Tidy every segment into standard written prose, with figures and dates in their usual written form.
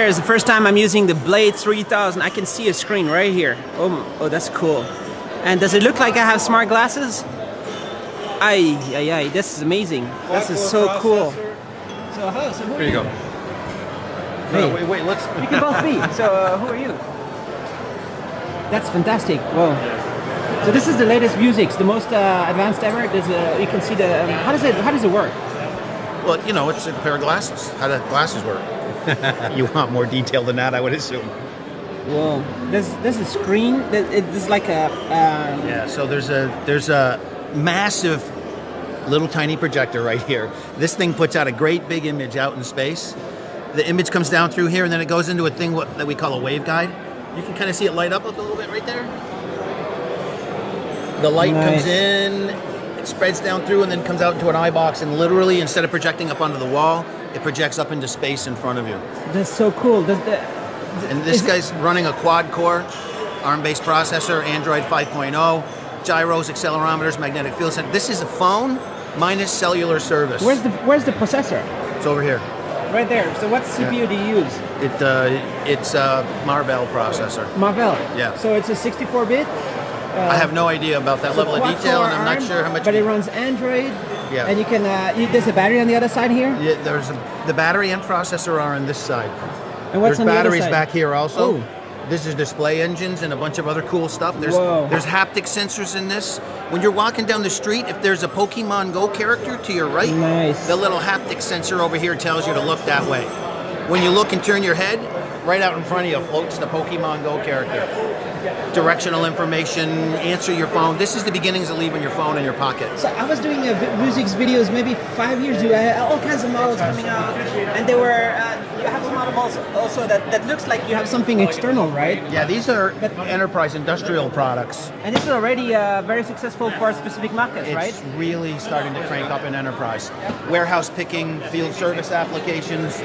It's the first time I'm using the Blade 3000. I can see a screen right here. Oh, that's cool. And does it look like I have smart glasses? Aye, this is amazing. This is so cool. So, hello, so who are you? Here you go. Hey. Wait, let's... You can both be. So, who are you? That's fantastic. Whoa. So this is the latest Vuzix, the most advanced ever. You can see the... how does it work? Well, you know, it's a pair of glasses. How do glasses work? You want more detail than that, I would assume. Whoa. There's a screen. It's like a... Yeah, so there's a massive little tiny projector right here. This thing puts out a great big image out in space. The image comes down through here and then it goes into a thing that we call a waveguide. You can kind of see it light up a little bit right there. The light comes in, it spreads down through and then comes out into an eye box, and literally instead of projecting up onto the wall, it projects up into space in front of you. That's so cool. And this guy's running a quad-core, ARM-based processor, Android 5.0, gyros, accelerometers, magnetic field sensor. This is a phone minus cellular service. Where's the processor? It's over here. Right there. So what CPU do you use? It's a Marvell processor. Marvell? Yeah. So it's a 64-bit? I have no idea about that level of detail, and I'm not sure how much... But it runs Android? Yeah. And you can... there's a battery on the other side here? Yeah, the battery and processor are on this side. And what's There's on the other batteries side? back here also. Oh. This is display engines and a bunch of other cool stuff. There's haptic sensors in this. When you're walking down the street, if there's a Pokemon Go character to your right, the little haptic sensor over here tells you to look that way. When you look and turn your head, right out in front of you floats the Pokemon Go character. Directional information, answer your phone. This is the beginnings of leaving your phone in your pocket. So I was doing Vuzix videos maybe 5 years ago. I had all kinds of models coming out, and they were. You have some models also that looks like you have something external, right? Yeah, these are enterprise industrial products. And this is already very successful for specific markets, right? It's really starting to crank up in enterprise. Warehouse picking, field service applications.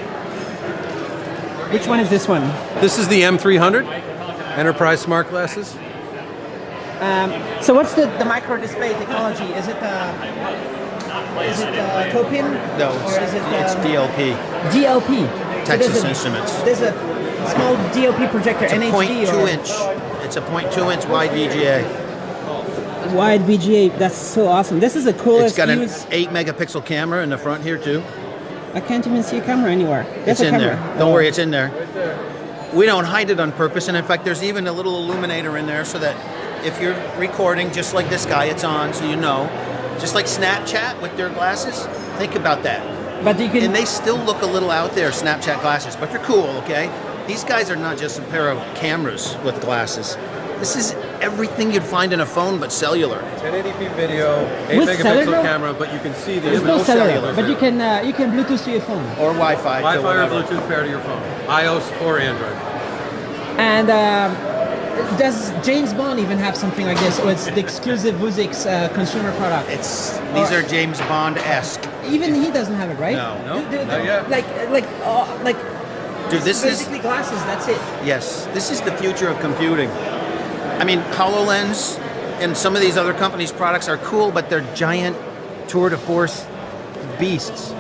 Which one is this one? This is the M300. Enterprise smart glasses. So what's the micro display technology? Is it Copin? No, or is it's DLP. DLP. Texas Instruments. There's a small DLP projector, It's a NHD 0.2 inch. It's a 0.2 inch wide VGA. Wide VGA. That's so awesome. This is the coolest. It's got an 8 megapixel camera in the front here too. I can't even see a camera anywhere. There's It's in camera. there. Don't worry, it's in there. We don't hide it on purpose, and in fact, there's even a little illuminator in there so that if you're recording, just like this guy, it's on, so you know. Just like Snapchat with their glasses, think about that. But you can... And they still look a little out there, Snapchat glasses, but they're cool, okay? These guys are not just a pair of cameras with glasses. This is everything you'd find in a phone, but cellular. 1080p video, 8 With megapixel cellular? camera, but you can see the There's image. no cellular, cellular. but you can Bluetooth to your phone. Or Wi-Fi. Wi-Fi or Bluetooth pair to your phone. iOS or Android. And does James Bond even have something like this, or it's the exclusive Vuzix consumer product? These are James Bond-esque. Even he doesn't have it, right? No, not yet. Like. Dude, this is basically glasses. That's it. Yes, this is the future of computing. I mean, HoloLens and some of these other companies' products are cool, but they're giant tour de force beasts.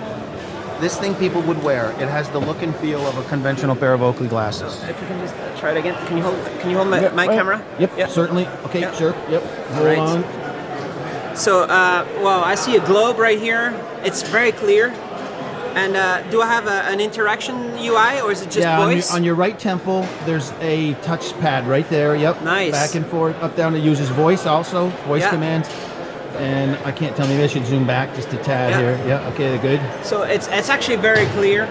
This thing people would wear. It has the look and feel of a conventional pair of Oakley glasses. If you can just try it again. Can you hold my camera? Yep, certainly. Okay, Yeah. sure. Yep. Hold on. So, well, I see a globe right here. It's very clear. And do I have an interaction UI, or is it just voice? On your right temple, there's a touch pad right there. Yep. Nice. Back and forth, up, down. It uses voice also, voice commands. And I can't tell, maybe I should zoom back just a tad here. Yeah, okay, good. So it's actually very clear.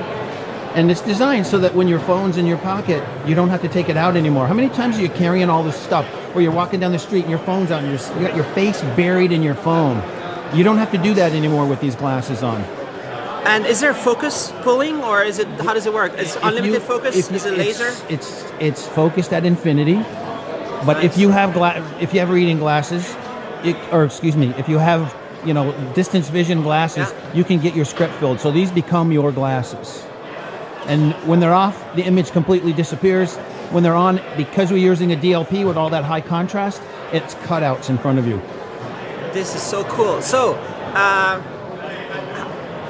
And it's designed so that when your phone's in your pocket, you don't have to take it out anymore. How many times are you carrying all this stuff where you're walking down the street and your phone's on, you got your face buried in your phone? You don't have to do that anymore with these glasses on. And is there focus pulling, or is it? How does it work? Is unlimited focus? Is it laser? It's focused at infinity. But Nice. if you have reading glasses, if you have distance vision glasses, you can get your script filled. So these become your glasses. And when they're off, the image completely disappears. When they're on, because we're using a DLP with all that high contrast, it's cutouts in front of you. This is so cool. So,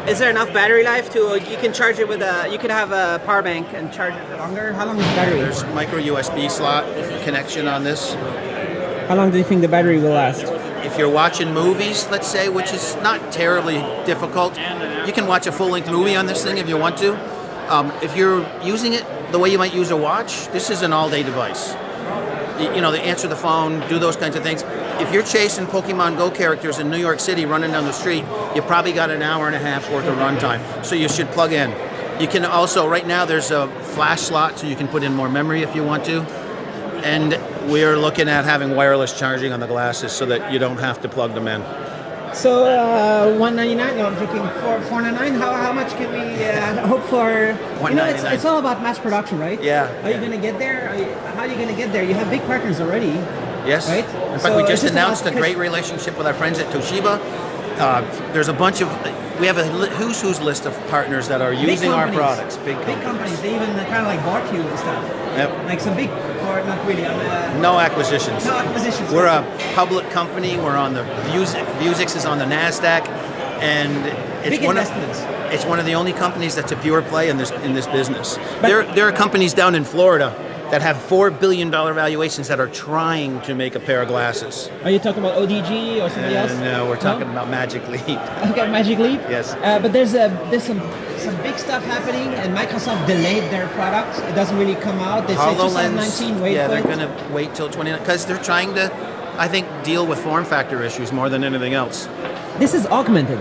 Is there enough battery life to? You can charge it with a. You could have a power bank and charge it longer. How long is the battery? There's micro USB slot connection on this. How long do you think the battery will last? If you're watching movies, let's say, which is not terribly difficult, you can watch a full-length movie on this thing if you want to. If you're using it the way you might use a watch, this is an all-day device. You know, they answer the phone, do those kinds of things. If you're chasing Pokemon Go characters in New York City running down the street, you probably got an hour and a half worth of runtime, so you should plug in. You can also, right now there's a flash slot, so you can put in more memory if you want to. And we're looking at having wireless charging on the glasses so that you don't have to plug them in. So $199. No, I'm joking. $499. How much can we hope for? You know, it's all about mass production, right? Yeah. Are you going to get there? How are you going to get there? You have big partners already. Yes. Right. In fact, we just announced a great relationship with our friends at Toshiba. There's a bunch of, we have a who's list of partners that are using our products. Big companies. They even kind of like bought you and stuff. Yep. Like some big, or not really. No acquisitions. No acquisitions. We're a public company. We're on the Vuzix. Vuzix is on the NASDAQ, and it's one of the only companies that's a pure play in this business. There are companies down in Florida that have $4 billion valuations that are trying to make a pair of glasses. Are you talking about ODG or something else? No, we're talking about Magic Leap. Okay, Magic Leap? Yes. But there's some big stuff happening, and Microsoft delayed their product. It doesn't really come out. They say 2019, wait for it. Yeah, they're going to wait till 2019, because they're trying to, I think, deal with form factor issues more than anything else. This is augmented.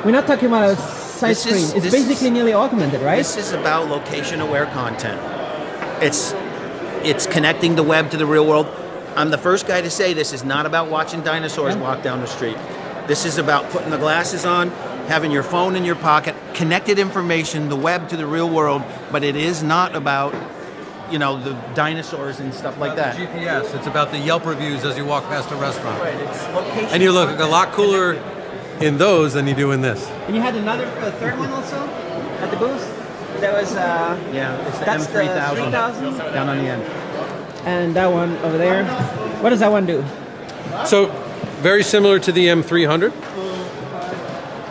We're not talking about a side screen. It's basically nearly augmented, right? This is about location-aware content. It's connecting the web to the real world. I'm the first guy to say this is not about watching dinosaurs walk down the street. This is about putting the glasses on, having your phone in your pocket, connected information, the web to the real world, but it is not about, you know, the dinosaurs and stuff like that. GPS. It's about the Yelp reviews as you walk past a restaurant. Right, it's location. And you look a lot cooler in those than you do in this. And you had another third one also at the booth? That was it's the that's M3000 the 3000 down on the end. And that one over there. What does that one do? So, very similar to the M300.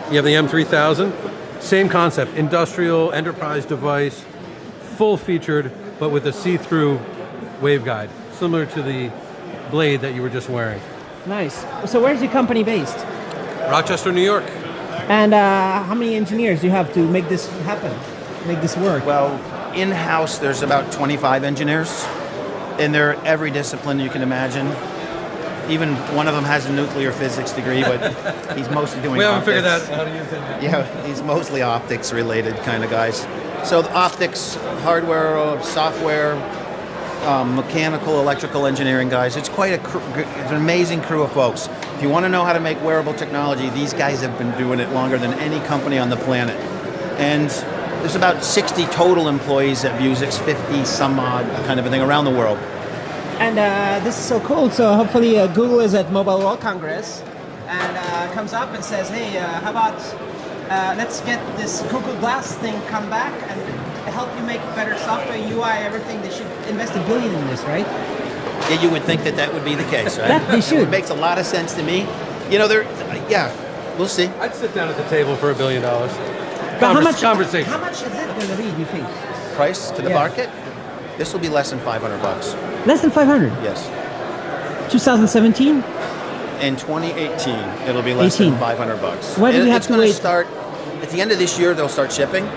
You have the M3000. Same concept, industrial enterprise device, full featured, but with a see-through waveguide, similar to the Blade that you were just wearing. Nice. So where's your company based? Rochester, New York. And how many engineers do you have to make this happen? Make this work? Well, in-house there's about 25 engineers, and they're every discipline you can imagine. Even one of them has a nuclear physics degree, but he's mostly doing We haven't optics. figured out how to use it. Yeah, he's mostly optics related kind of guys. So the optics, hardware, software, mechanical, electrical engineering guys. It's quite it's an amazing crew of folks. If you want to know how to make wearable technology, these guys have been doing it longer than any company on the planet. And there's about 60 total employees at Vuzix, 50 some odd kind of a thing around the world. And this is so cool. So hopefully Google is at Mobile World Congress and comes up and says, hey, how about let's get this Google Glass thing come back and help you make better software, UI, everything. They should invest $1 billion in this, right? Yeah, you would think that would be the case, right? They should. It makes a lot of sense to me. You know, we'll see. I'd sit down at the table for $1 billion. But Conversation. How much is it going to be, do you think? Price to the market? This will be less than $500. Less than 500? Yes. 2017? In 2018, it'll be less than $500. Why do we have to wait? Start at the end of this year. They'll start shipping.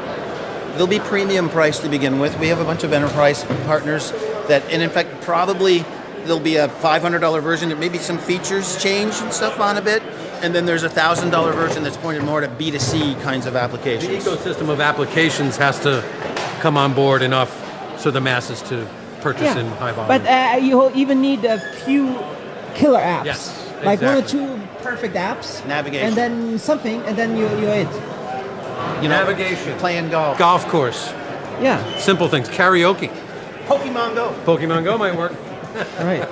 They'll be premium price to begin with. We have a bunch of enterprise partners and in fact, probably there'll be a $500 version that maybe some features change and stuff on a bit. And then there's a $1,000 version that's pointed more to B2C kinds of applications. The ecosystem of applications has to come on board enough so the masses to purchase in high volume. But you even need a few killer apps. Yes, like exactly. 1 or 2 perfect apps. Navigation. And then something, and then you're it. You know, navigation. Playing golf. Golf course. Yeah. Simple things. Karaoke. Pokemon Go. Pokemon Go might work. All right.